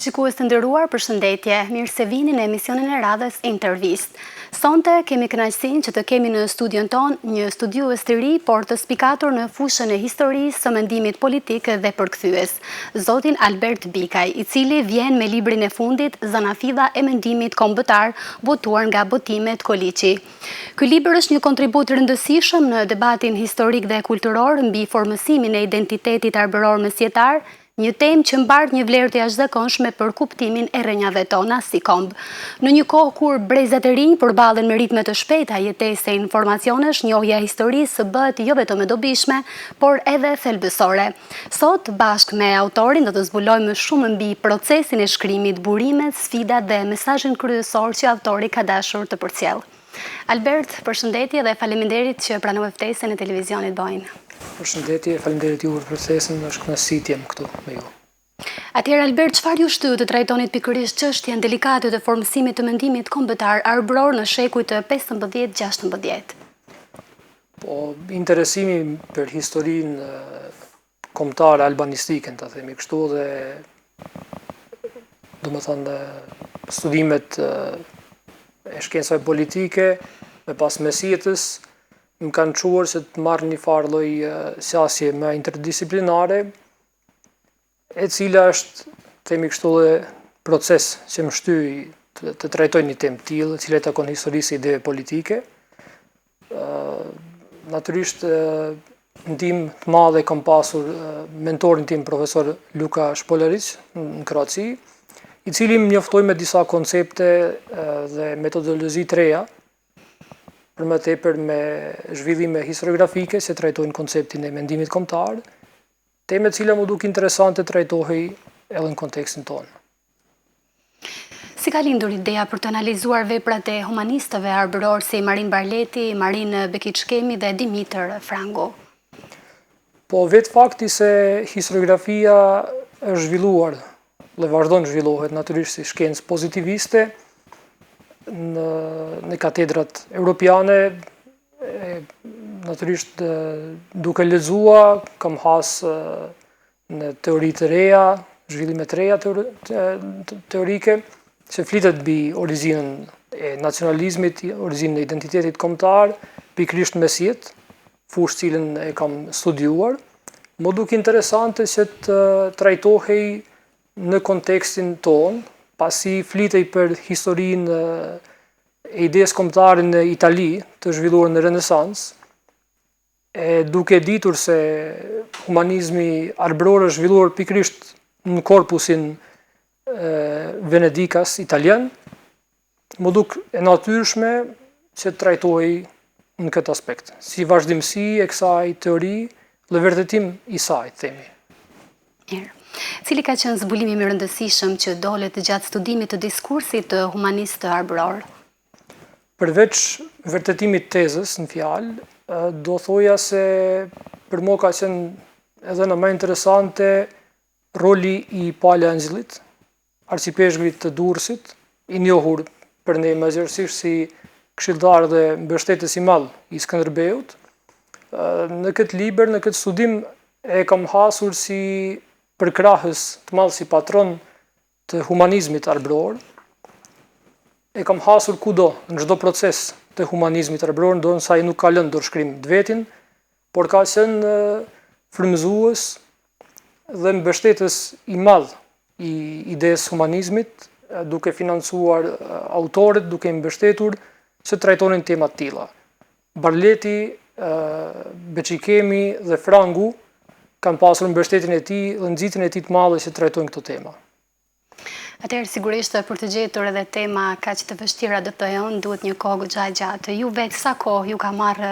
Shikues të nderuar, përshëndetje, mirë se vini në emisionin e radhës Intervist. Sonte kemi kënaqësinë që të kemi në studion ton një studiues të ri, por të spikatur në fushën e historisë, së mendimit politik dhe përkthyes, zotin Albert Bikaj, i cili vjen me librin e fundit Zanafilla e mendimit kombëtar, botuar nga Botimet Koliçi. Ky libër është një kontribut rëndësishëm në debatin historik dhe kulturor mbi formësimin e identitetit arbëror mesjetar, një temë që mbart një vlerë të jashtëzakonshme për kuptimin e rrënjave tona si kombë. Në një kohë kur brezat e rinj përballen me ritme të shpejta jetese e informacionesh, njohja e historisë bëhet jo vetëm e dobishme, por edhe thelbësore. Sot, bashkë me autorin, do të zbulojmë shumë mbi procesin e shkrimit, burimet, sfidat dhe mesazhin kryesor që autori ka dashur të përcjell. Albert, përshëndetje dhe faleminderit që pranove ftesën e televizionit Bojnë. Përshëndetje, faleminderit juve për ftesën, është kënaqësi të jem këtu me ju. Atëherë Albert, çfarë ju shtyr të trajtonit pikërisht çështjen delikate të formësimit të mendimit kombëtar arbror në shekujt 15-16? Po, interesimi për historinë kombëtare albanistike, ta themi kështu, dhe domethënë studimet e shkencave politike me pas mesjetës më kanë çuar se të marrë një farë lloj sqarje më interdisiplinare, e cila është, themi kështu, dhe proces që më shtyi të trajtoj një temë të tillë, e cila i takon historisë e ideve politike. Natyrisht ndihmë të madhe kam pasur mentorin tim, profesor Luka Shpolarić në Kroaci, i cili më njoftoi me disa koncepte dhe metodologji të reja, për më tepër me zhvillime historiografike që trajtojnë konceptin e mendimit kombëtar, teme të cila më duk interesante trajtohej edhe në kontekstin tonë. Si ka lindur ideja për të analizuar veprat e humanistëve arbëror si Marin Barleti, Marin Bekiçkemi dhe Dimitër Frangu? Po, vetë fakti se historiografia është zhvilluar dhe vazhdon zhvillohet natyrisht si shkencë pozitiviste në katedrat europiane, natyrisht duke lexuar, kam has në teori të reja, zhvillime të reja teorike, që flitet mbi origjinën e nacionalizmit, origjinën e identitetit kombëtar, pikërisht mesjet, fushë cilën e kam studiuar. Më duk interesante që të trajtohej në kontekstin tonë, pasi flitej për historinë e idesë kombëtare në Itali, të zhvilluar në Renesansë, duke ditur se humanizmi arbëror është zhvilluar pikërisht në korpusin Venedikas italian, më duk e natyrshme që të trajtohej në këtë aspekt, si vazhdimsi e kësaj teori dhe vërtetim i saj, themi. Cili ka qenë zbulimi më rëndësishëm që dolet gjatë studimit të diskursit të humanist arbëror? Përveç vërtetimit tezës në fjalë, do thoja se për mua ka qenë edhe në më interesante roli i Pale Anxhellit, arcipeshkujt të Durrësit, i njohur për ne mëzërësisht si këshilltar dhe mbështetës i madh i Skënderbeut. Në këtë libër, në këtë studim, e kam hasur si përkrahës të madh, si patron të humanizmit arbëror. E kam hasur kudo, në çdo proces të humanizmit arbëror, ndonë sa i nuk ka lënë dorëshkrim të vetin, por ka qenë frymëzues dhe mbështetës i madh i idesë humanizmit, duke financuar autorët, duke i mbështetur që trajtonin tema të tilla. Barleti, Beçikemi dhe Frangu kanë pasur mbështetjen e tij dhe nxitjen e tij të madhe që trajtojnë këto tema. Atëherë sigurisht për të gjetur edhe tema kaq të vështira DPO-n duhet një kohë goxha e gjatë. Ju vetë sa kohë ju ka marrë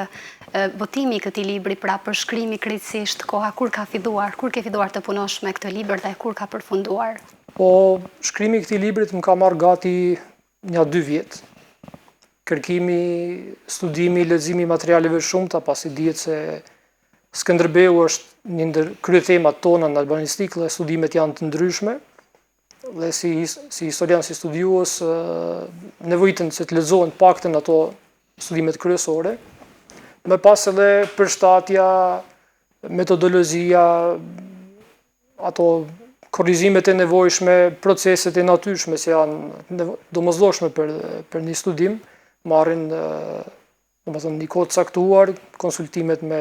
botimi i këtij libri, pra përshkrimi krejtësisht, koha kur ka filluar, kur ke filluar të punosh me këtë libër dhe kur ka përfunduar? Po, shkrimi i këtij librit më ka marrë gati një 2 vjet. Kërkimi, studimi, leximi i materialeve shumta, pasi dihet se Skënderbeu është një ndër kryetemat tona në albanistik dhe studimet janë të ndryshme. Dhe si historian, si studiues, nevojiten që të lexohen paktën ato studimet kryesore. Më pas edhe përshtatja, metodologjia, ato korrizimet e nevojshme, proceset e natyrshme që janë domosdoshme për një studim, marrin një kohë caktuar, konsultimet me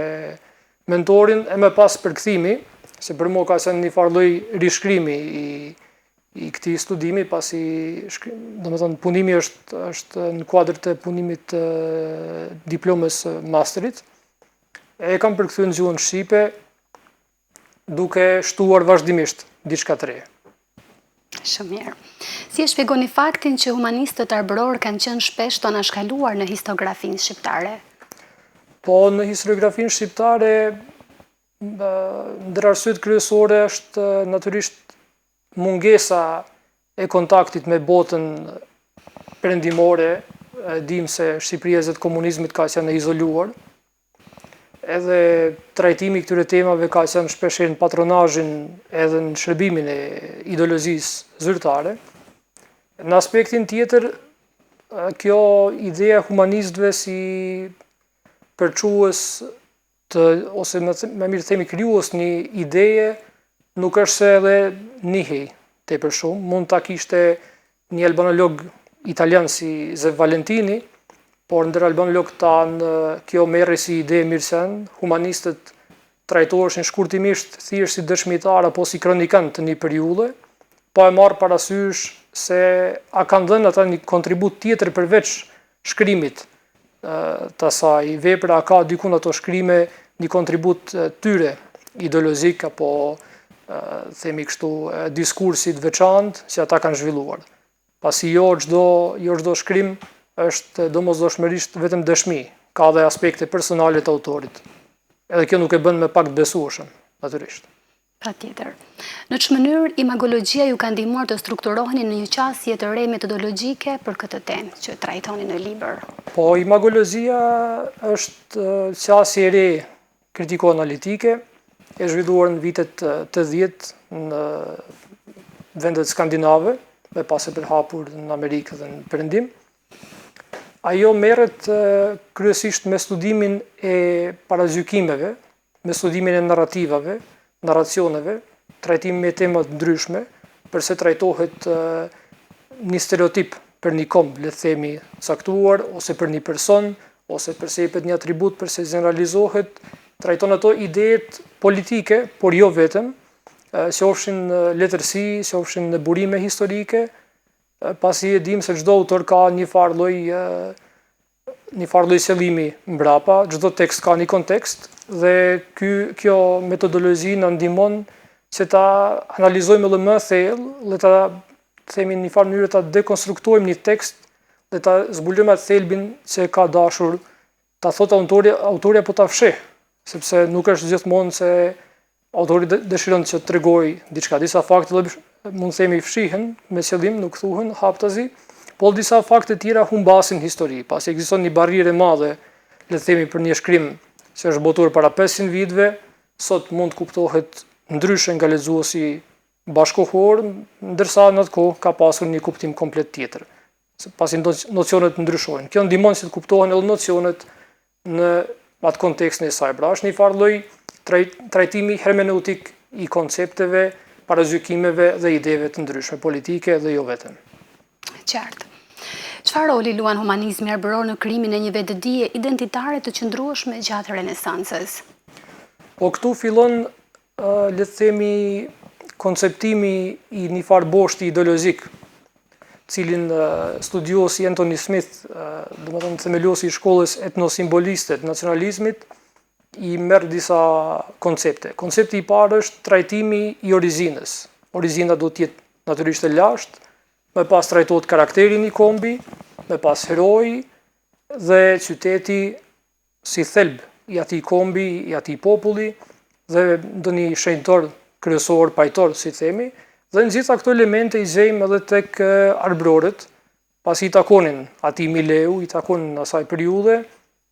mentorin e më pas përkthimi, se për mua ka qenë një farë lloj rishkrimi i këtij studimi, pasi punimi është në kuadër të punimit të diplomës masterit. E kam përkthyer në gjuhën shqipe, duke shtuar vazhdimisht diçka të re. Shumë mirë. Si e shpjegoni faktin që humanistët arbror kanë qenë shpesh të anashkaluar në historiografinë shqiptare? Po, në historiografinë shqiptare, ndër arsyet kryesore është natyrisht mungesa e kontaktit me botën perëndimore. Dim se Shqipëria e komunizmit ka qenë e izoluar, edhe trajtimi këtyre temave ka qenë shpeshherë në patronazhin edhe në shërbimin e ideologjisë zyrtare. Në aspektin tjetër, kjo ideja humanistëve si përçues ose më mirë themi krijues një ideje, nuk është se edhe njihej tepër shumë. Mund ta kishte një albanolog italian si Zev Valentini, por ndër albanologët tanë kjo merri si ide mirësen. Humanistët trajtoheshin shkurtimisht thjesht si dëshmitar apo si kronikant të një periudhe, pa e marrë parasysh se a kanë dhënë ata një kontribut tjetër përveç shkrimit të asaj vepre, a ka dikun ato shkrime një kontribut tyre ideologjik apo themi kështu diskursit veçantë që ata kanë zhvilluar. Pasi jo çdo shkrim është domosdoshmërisht vetëm dëshmi, ka dhe aspekte personale të autorit. Edhe kjo nuk e bën më pak të besueshëm, natyrisht. Patjetër. Në ç'më mënyrë imagologjia ju ka ndihmuar të strukturoheni në një qasje të re metodologjike për këtë temë që trajtoni në libër? Po, imagologjia është qasje e re kritiko-analitike, e zhvilluar në vitet 80 në vendet skandinave, me pas e përhapur në Amerikë dhe në Perëndim. Ajo merret kryesisht me studimin e paragjykimeve, me studimin e narrativave, narracioneve, trajtimi me tema të ndryshme, përse trajtohet një stereotip për një komb, le të themi, caktuar, ose për një person, ose përse jepet një atribut, përse generalizohet, trajton ato idejet politike, por jo vetëm, qofshin në letërsi, qofshin në burime historike, pasi e dim se çdo autor ka një farë lloj qëllimi mbrapa, çdo tekst ka një kontekst, dhe kjo metodologji na ndihmon që ta analizojmë edhe më thellë, dhe ta themi në një farë mënyrë ta dekonstruktojmë një tekst dhe ta zbulojmë atë thelbin që ka dashur ta thotë autori apo ta fsheh, sepse nuk është gjithmonë se autori dëshiron që të tregojë diçka. Disa fakte mund të themi fshihen me qëllim, nuk thuhen haptazi, por disa fakte tjera humbasin histori, pasi ekziston një barrierë e madhe, le të themi, për një shkrim që është botuar para 500 viteve, sot mund të kuptohet ndryshe nga lexuesi bashkohor, ndërsa në atë kohë ka pasur një kuptim komplet tjetër, pasi nocionet ndryshojnë. Kjo ndihmon që të kuptohen edhe nocionet në atë kontekstin e saj. Pra është një farë lloj trajtimi hermeneutik i koncepteve, paragjykimeve dhe ideve të ndryshme politike dhe jo vetëm. Qartë. Çfarë roli luan humanizmi arbror në krijimin e një vetëdije identitare të qëndrueshme gjatë Renesancës? Po këtu fillon, le të themi, konceptimi i një farë boshti ideologjik, cilin studiosi Anthony Smith, domethënë themeluesi i shkollës etnosimboliste të nacionalizmit, i merr disa koncepte. Koncepti i parë është trajtimi i origjinës. Origjina do të jetë natyrisht e lashtë, më pas trajtohet karakteri i një kombi, më pas heroi dhe qyteti si thelb i atij kombi, i atij populli dhe ndonjë shenjtor kryesor, pajtor, si themi, dhe në gjitha këto elemente i gjejmë edhe tek arbrorët, pasi i takonin atij mileu, i takonin asaj periudhe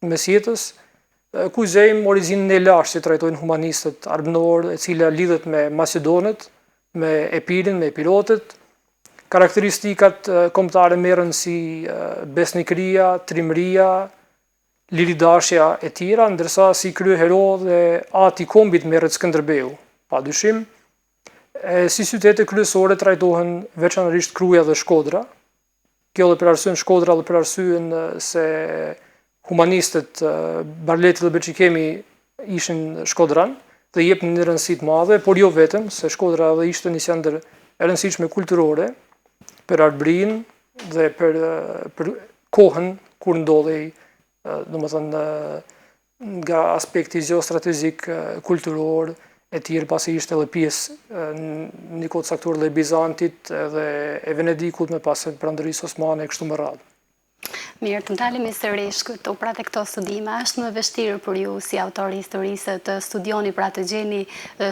mesjetës, ku gjejmë origjinën e lashtë që trajtojnë humanistët arbror, e cila lidhet me Maqedonët, me Epirin, me Epirotët. Karakteristikat kombëtare merren si besnikëria, trimëria, liridashja e tjera, ndërsa si kryehero dhe ati i kombit merret Skënderbeu, padyshim. Si qytete kryesore trajtohen veçanërisht Kruja dhe Shkodra. Kjo dhe për arsyen Shkodra dhe për arsyen se humanistët Barleti dhe Beqikemi ishin Shkodran dhe jepnin një rëndësi të madhe, por jo vetëm, se Shkodra edhe ishte një qendër e rëndësishme kulturore për Arbrinë dhe për kohën kur ndodhej, domethënë nga aspekti gjeostrategjik, kulturor, e tjerë pasi ishte edhe pjesë në një kohë caktuar dhe Bizantit dhe e Venedikut me pas Pranërisë Osmane e kështu me radhë. Mirë, të ndalemi sërish këtu pra te këto studime. Është më vështirë për ju si autor i historisë të studioni pra të gjeni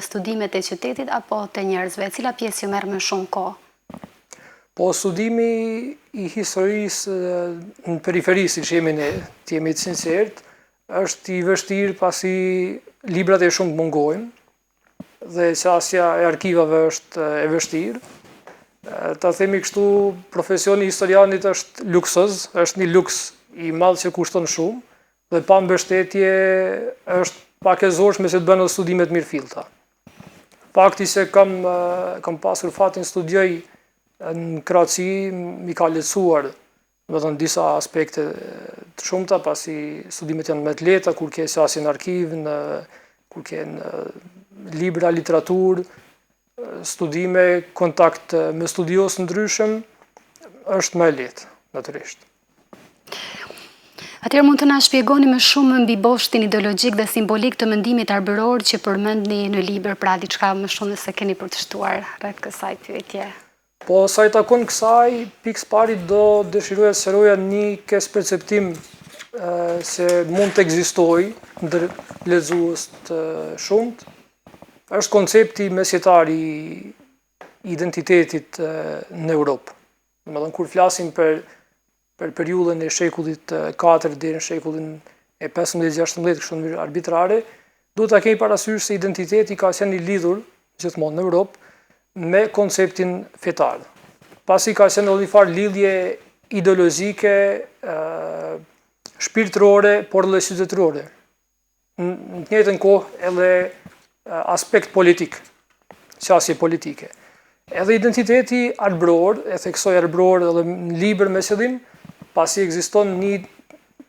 studimet e qytetit apo të njerëzve? Cila pjesë ju merr më shumë kohë? Po studimi i historisë në periferi, siç jemi ne, të jemi të sinqert, është i vështirë pasi librat e shumë mungojnë dhe qasja e arkivave është e vështirë. Ta themi kështu, profesioni historianit është luksoz, është një luks i madh që kushton shumë dhe pa mbështetje është pak e zorshme se të bëhen studimet mirëfillta. Fakti se kam pasur fatin studioj në Kraci, mi ka lehtësuar, domethënë disa aspekte të shumta, pasi studimet janë më të lehta kur ke qasje në arkiv, kur ke libra, literaturë, studime, kontakt me studios ndryshëm, është më e lehtë, natyrisht. Atëherë mund të na shpjegoni më shumë mbi boshtin ideologjik dhe simbolik të mendimit arbëror që përmendni në libër, pra diçka më shumë nëse keni për të shtuar rreth kësaj pyetje. Po sa i takon kësaj, pikës pari do dëshiroja të sqaroja një kes perceptim se mund të ekzistojë ndër lexues të shumt. Është koncepti mesjetar i identitetit në Europë. Domethënë kur flasim për periudhën e shekullit 4 deri në shekullin e 15-16 kështu në mënyrë arbitrare, duhet ta kemi parasysh se identiteti ka qenë i lidhur gjithmonë në Europë me konceptin fetar. Pasi ka qenë edhe një farë lidhje ideologjike, shpirtërore, por edhe qytetërore. Në të njëjtën kohë edhe aspekt politik, qasje politike. Edhe identiteti arbëror, e theksoj arbëror edhe në libër me qëllim, pasi ekziston një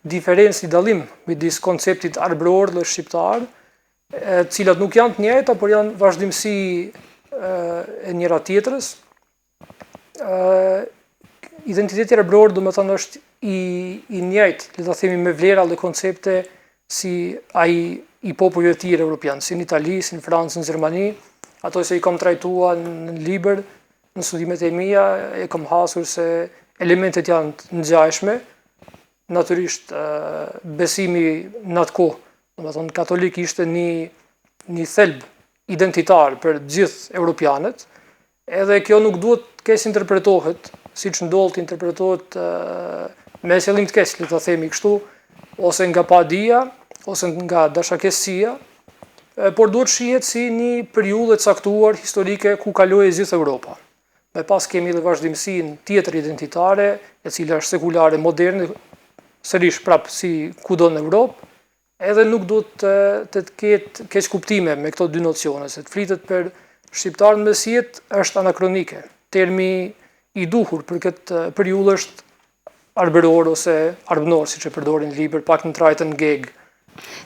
diferencë, një dallim midis konceptit arbëror dhe shqiptar, cilat nuk janë të njëjta, por janë vazhdimsi e njëra tjetrës. Identiteti arbëror, domethënë, është i njëjtë, le ta themi, me vlera dhe koncepte si ai i popujve të tjerë evropian, si në Itali, si në Francë, në Gjermani, ato që i kam trajtuar në libër, në studimet e mia, e kam hasur se elementet janë të ngjashme. Natyrisht besimi në atë kohë, domethënë katolik ishte një thelb identitar për të gjithë europianët, edhe kjo nuk duhet të keq interpretohet, siç ndodh të interpretohet me qëllim të keq, le ta themi kështu, ose nga padia, ose nga dashakësia, por duhet shihet si një periudhë e caktuar historike ku kaloi gjithë Europa. Me pas kemi edhe vazhdimsinë tjetër identitare, e cila është sekulare, moderne, sërish prapë si kudo në Europë, edhe nuk duhet të ketë keq kuptime me këto dy nocione, se të flitet për shqiptarën mesjet është anakronike. Termi i duhur për këtë periudhë është arbëror ose arbënor, siç e përdorin në libër, pak në trajtën geg.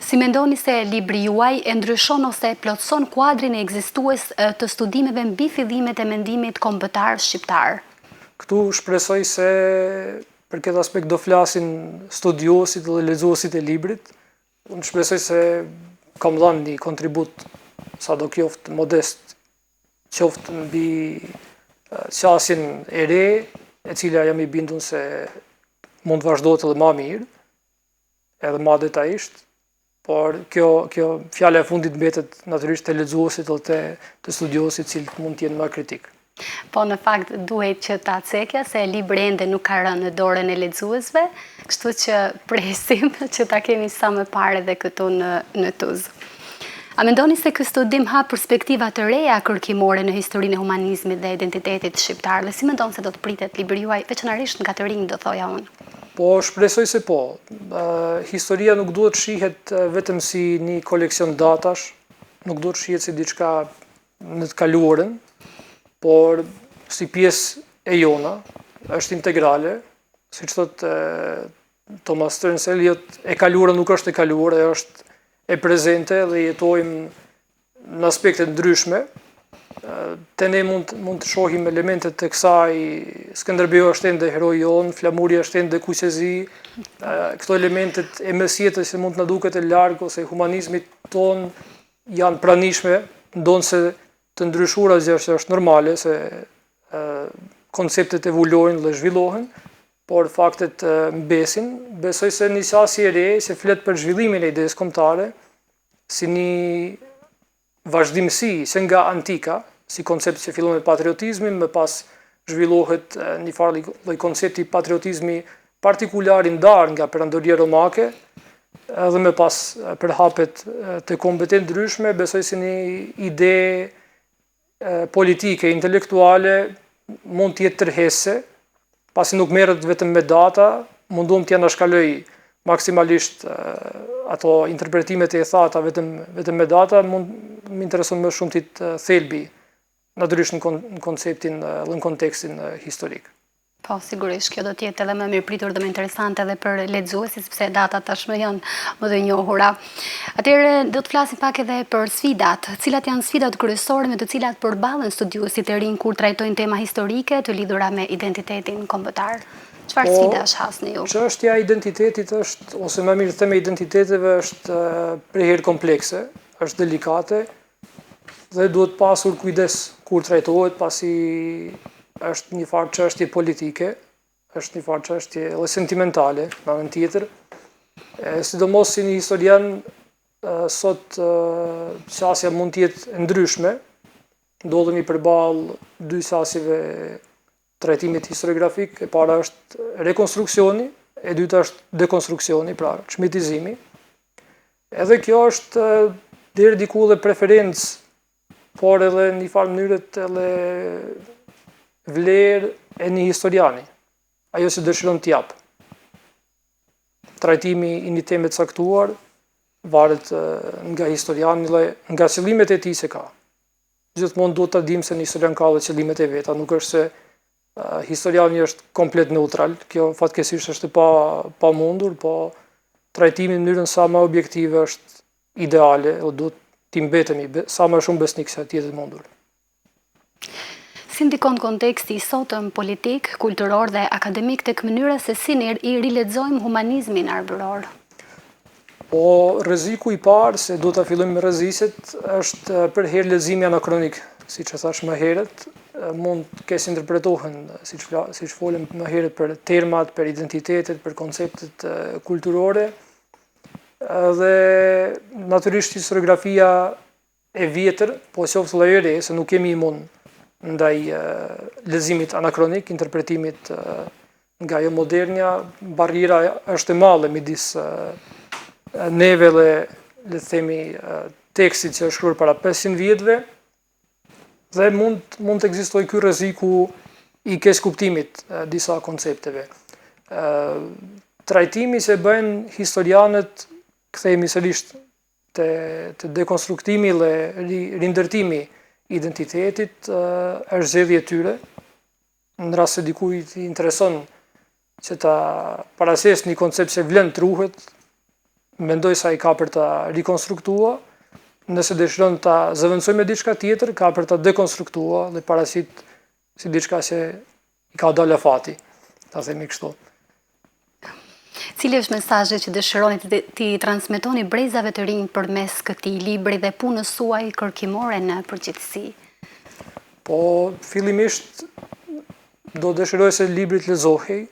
Si mendoni se libri juaj e ndryshon ose plotëson kuadrin e ekzistues të studimeve mbi fillimet e mendimit kombëtar shqiptar? Këtu shpresoj se për këtë aspekt do flasin studiosit dhe lexuesit e librit. Unë shpresoj se kam dhënë një kontribut sado qoftë modest, qoftë mbi qasjen e re, e cila jam i bindur se mund vazhdohet edhe më mirë, edhe më detajisht. Por kjo fjala e fundit mbetet natyrisht te lexuesit dhe te studiosit, cilët mund të jenë më kritik. Po në fakt duhet që ta cekja se libri ende nuk ka rënë në dorën e lexuesve, kështu që presim që ta kemi sa më parë edhe këtu në Tuz. A mendoni se ky studim hap perspektiva të reja kërkimore në historinë e humanizmit dhe identitetit shqiptar? Dhe si mendon se do të pritet libri juaj, veçanërisht nga të rinj, do thoja unë? Po, shpresoj se po. Historia nuk duhet shihet vetëm si një koleksion datash, nuk duhet shihet si diçka në të kaluarën, por si pjesë e jona, është integrale, siç thotë Thomas Stearns Eliot, e kaluara nuk është e kaluar, është e prezente dhe jetojmë në aspekte ndryshme. Te ne mund të shohim elementet të kësaj, Skënderbeu është ende heroi jon, Flamuri është ende kuqezi, këto elementet e mesjetës që mund të na duket e larg ose humanizmit ton janë pranishme, ndonse të ndryshuara gjë që është normale se konceptet evolojnë dhe zhvillohen, por faktet mbesin. Besoj se një qasje e re që flet për zhvillimin e idesë kombëtare si një vazhdimsi që nga antika, si koncept që fillon me patriotizmin, më pas zhvillohet një farë lloj koncepti patriotizmi partikular i ndar nga perandoria romake, edhe më pas përhapet të kombet e ndryshme, besoj si një ide politike, intelektuale, mund të jetë tërheqëse, pasi nuk merret vetëm me data, munduam t'ja shkaloj maksimalisht ato interpretimet e thata vetëm me data, më intereson më shumë të thelbi, natyrisht në konceptin dhe në kontekstin historik. Po, sigurisht, kjo do t'jetë edhe më mirë pritur dhe më interesante edhe për lexuesit, sepse datat tashmë janë më të njohura. Atëherë do të flasim pak edhe për sfidat. Cilat janë sfidat kryesore me të cilat përballen studiuesit e rinj kur trajtojnë tema historike të lidhura me identitetin kombëtar? Çfarë sfidash hasni ju? Çështja e identitetit është, ose më mirë theme identiteteve, është prejher komplekse, është delikate dhe duhet pasur kujdes kur trajtohet, pasi është një farë çështje politike, është një farë çështje edhe sentimentale, në anën tjetër. Sidomos si një historian, sot qasja mund të jetë ndryshme, ndodhemi përballë dy qasjeve trajtimit historiografik. E para është rekonstruksioni, e dyta është dekonstruksioni, pra çmitizimi. Edhe kjo është deri diku dhe preferencë, por edhe në një farë mënyrë edhe vlerë e një historiani, ajo që dëshiron t'jap. Trajtimi i një teme të caktuar varet nga historiani dhe nga qëllimet e tij që ka. Gjithmonë duhet ta dimë se një historian ka dhe qëllimet e veta, nuk është se historiani është komplet neutral, kjo fatkeqësisht është pa mundur, po trajtimi në mënyrën sa më objektive është ideale dhe duhet t'i mbetemi sa më shumë besnik se atje të mundur. Si ndikon konteksti i sotëm politik, kulturor dhe akademik tek mënyra se si ne i rilexojmë humanizmin arbëror? Po, rreziku i parë, se do ta fillojmë me rreziqet, është përherë leximi anakronik, siç e thash më herët, mund të kesh interpretohen, siç folëm më herët për termat, për identitetet, për konceptet kulturore, dhe natyrisht historiografia e vjetër, po qoftë edhe e re, se nuk kemi imun ndaj leximit anakronik, interpretimit nga ajo modernja, barriera është e madhe midis neve dhe, le të themi, tekstit që është shkruar para 500 vjetëve, dhe mund të ekzistojë ky rreziku i keq kuptimit disa koncepteve. Trajtimi që bëjnë historianët, kthehemi sërish te dekonstruktimi dhe rindërtimi identitetit, është zgjedhje e tyre. Në rast se dikujt i intereson që ta paraqesë një koncept që vlen truhet, mendoj se ai ka për ta rikonstruktuar. Nëse dëshiron ta zëvendësoj me diçka tjetër, ka për ta dekonstruktuar dhe paraqit si diçka që i ka dalë afati, ta themi kështu. Cili është mesazhi që dëshironi t'i transmetoni brezave të rinj përmes këtij libri dhe punës suaj kërkimore në përgjithësi? Po, fillimisht do dëshiroj se libri të lexohej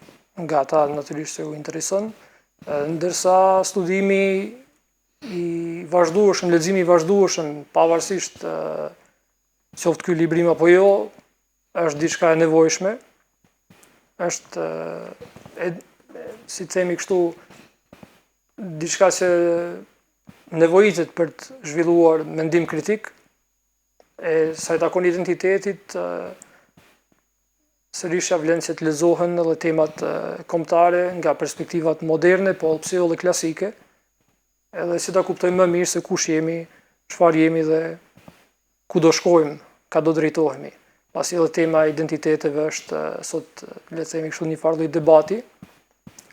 nga ata natyrisht që u intereson, ndërsa studimi i vazhdueshëm, leximi i vazhdueshëm, pavarësisht qoftë ky librim apo jo, është diçka e nevojshme, është si të themi kështu, diçka që nevojitet për të zhvilluar mendim kritik, sa i takon identitetit, sërish vlen që të lexohen edhe temat kombëtare nga perspektivat moderne, po pse jo dhe klasike, edhe që ta kuptojmë më mirë se kush jemi, çfarë jemi dhe ku do shkojmë, ka do drejtohemi. pasi edhe tema e identiteteve është sot, le të themi kështu, një farë lloj debati,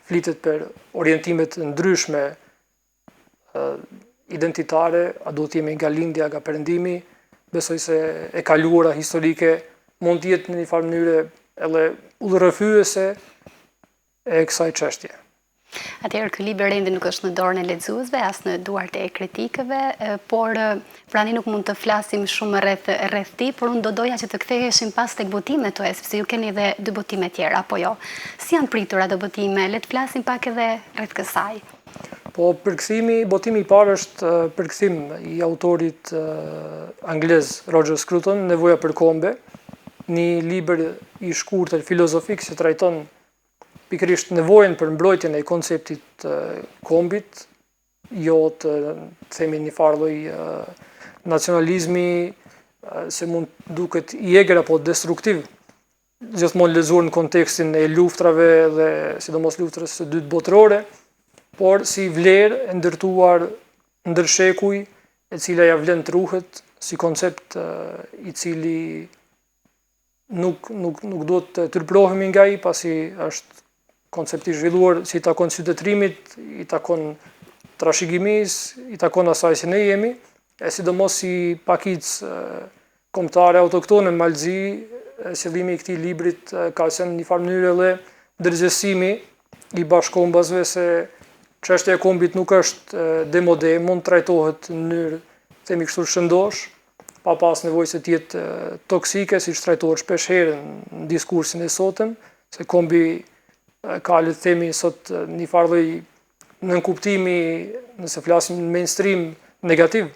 flitet për orientimet ndryshme identitare, a duhet të jemi nga lindja, nga perëndimi. Besoj se e kaluara historike mund të jetë në një farë mënyrë edhe udhërrëfyese e kësaj çështje. Atëherë ky libër ende nuk është në dorën e lexuesve, as në duart e kritikëve, por pra ne nuk mund të flasim shumë rreth tij, por unë do doja që të ktheheshim pas tek botimet tuaj, sepse ju keni edhe 2 botime tjera, apo jo. Si janë pritur ato botime? Le të flasim pak edhe rreth kësaj. Po botimi i parë është përkthim i autorit anglez Roger Scruton, Nevoja për kombe, një libër i shkurtër filozofik që trajton pikërisht nevojën për mbrojtjen e konceptit kombit, jo të themi një farë lloj nacionalizmi se mund duket i egër apo destruktiv, gjithmonë lexuar në kontekstin e luftrave dhe sidomos luftës së dytë botërore, por si vlerë e ndërtuar ndër shekuj, e cila ja vlen truhet, si koncept i cili nuk duhet të tërprohemi nga ai, pasi është koncept i zhvilluar që i takon qytetërimit, i takon trashëgimisë, i takon asaj që ne jemi, e sidomos si pakicë kombëtare autoktone në Malzi, qëllimi i këtij librit ka qenë në një farë mënyrë edhe ndërgjegjësimi i bashkombësve se çështja e kombit nuk është demode, mund trajtohet në mënyrë, themi kështu, shëndosh, pa pas nevojë se të jetë toksike, siç trajtohet shpesh herë në diskursin e sotëm, se kombi ka, le të themi sot, një farë lloj nënkuptimi, nëse flasim në mainstream, negativ.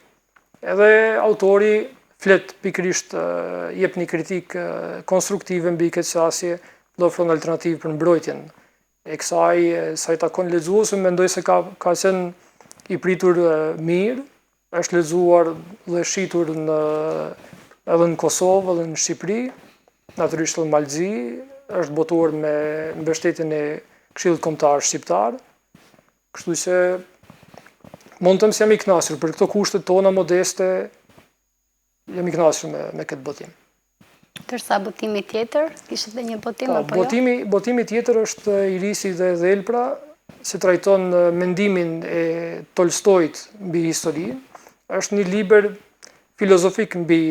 Edhe autori flet pikërisht, jep një kritikë konstruktive mbi këtë çështje, do ofron alternativë për mbrojtjen e kësaj, sa i takon lexuesve, mendoj se ka qenë i pritur mirë, është lexuar dhe shitur edhe në Kosovë, edhe në Shqipëri, natyrisht në Malzi, është botuar me mbështetjen e Këshillit Kombëtar Shqiptar, kështu që mund të them se jam i kënaqur për këto kushtet tona modeste, jam i kënaqur me këtë botim. Ndërsa botimi tjetër, kishte edhe një botim apo jo? Botimi tjetër është i Risi dhe Dhelpra, se trajton mendimin e Tolstoit mbi histori. Është një libër filozofik mbi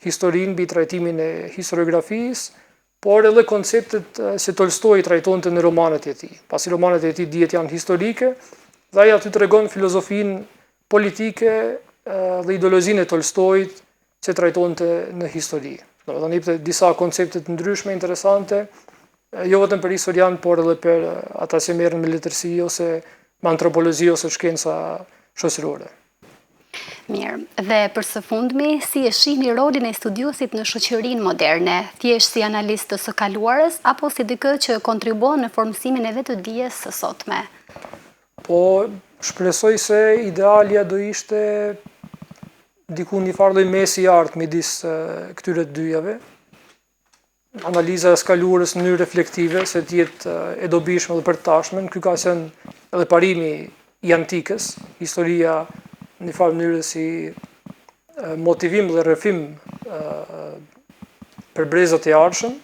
historinë, mbi trajtimin e historiografisë, por edhe konceptet që Tolstoi trajtonte në romanet e tij. Pasi romanet e tij dihet janë historike, dhe ai aty tregon filozofinë politike dhe ideologjinë e Tolstoit që trajtonte në histori. Domethënë jepte disa koncepte të ndryshme interesante, jo vetëm për historian, por edhe për ata që merren me letërsi ose me antropologji ose shkenca shoqërore. Mirë, dhe për së fundmi, si e shihni rolin e studiuesit në shoqërinë moderne, thjesht si analist të së kaluarës, apo si dikë që kontribuon në formësimin e vetëdijes së sotme? Po, shpresoj se idealja do ishte diku një farë lloj mesi i artë midis këtyre të dyjave. Analiza e së kaluarës në mënyrë reflektive, se të jetë e dobishme edhe për të tashmen. Ky ka qenë edhe parimi i antikës, historia në një farë mënyrë si motivim dhe rrëfim për brezat e ardhshëm,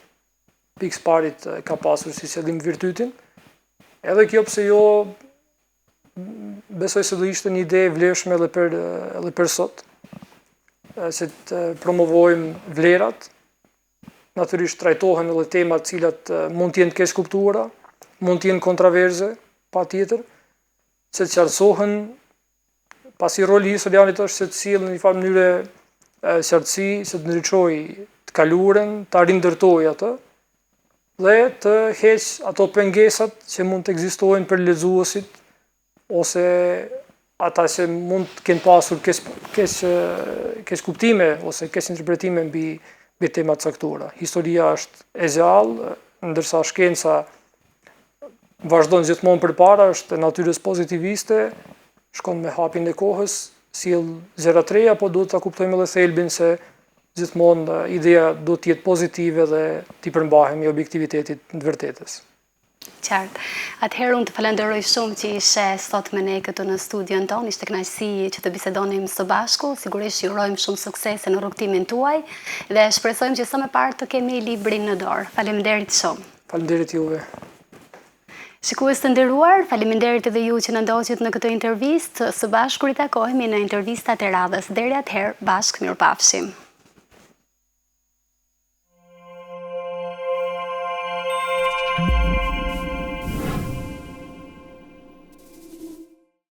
pikës parit ka pasur si qëllim virtytin, edhe kjo pse jo besoj se do ishte një ide e vlefshme edhe për sot, se të promovojmë vlerat, natyrisht trajtohen edhe temat cilat mund t'jenë të keq kuptuara, mund t'jenë kontraverze, patjetër, se të qartësohen. Pasi roli i historianit është se të sjellë në një farë mënyrë qartësi, se të ndriçojë të kaluarën, ta rindërtojë atë dhe të heq ato pengesat që mund të ekzistojnë për lexuesit ose ata që mund të kenë pasur keq kuptime ose keq interpretime mbi tema të caktuara. Historia është e gjallë, ndërsa shkenca vazhdon gjithmonë përpara, është e natyrës pozitiviste, shkon me hapin e kohës, sjell gjëra të reja, po duhet ta kuptojmë edhe thelbin se gjithmonë ideja do të jetë pozitive dhe t'i përmbahemi objektivitetit të vërtetës. Qartë. Atëherë unë të falenderoj shumë që ishe sot me ne këtu në studion tonë, ishte kënaqësi që të bisedonim së bashku, sigurisht ju urojmë shumë suksese në rrugtimin tuaj dhe shpresojmë që sa më parë të kemi librin në dorë. Faleminderit shumë. Faleminderit juve. Shikues të nderuar, faleminderit edhe ju që na ndoqët në këtë intervistë. Së bashku ritakohemi në intervistat e radhës. Deri atëherë, bashkë mirupafshim.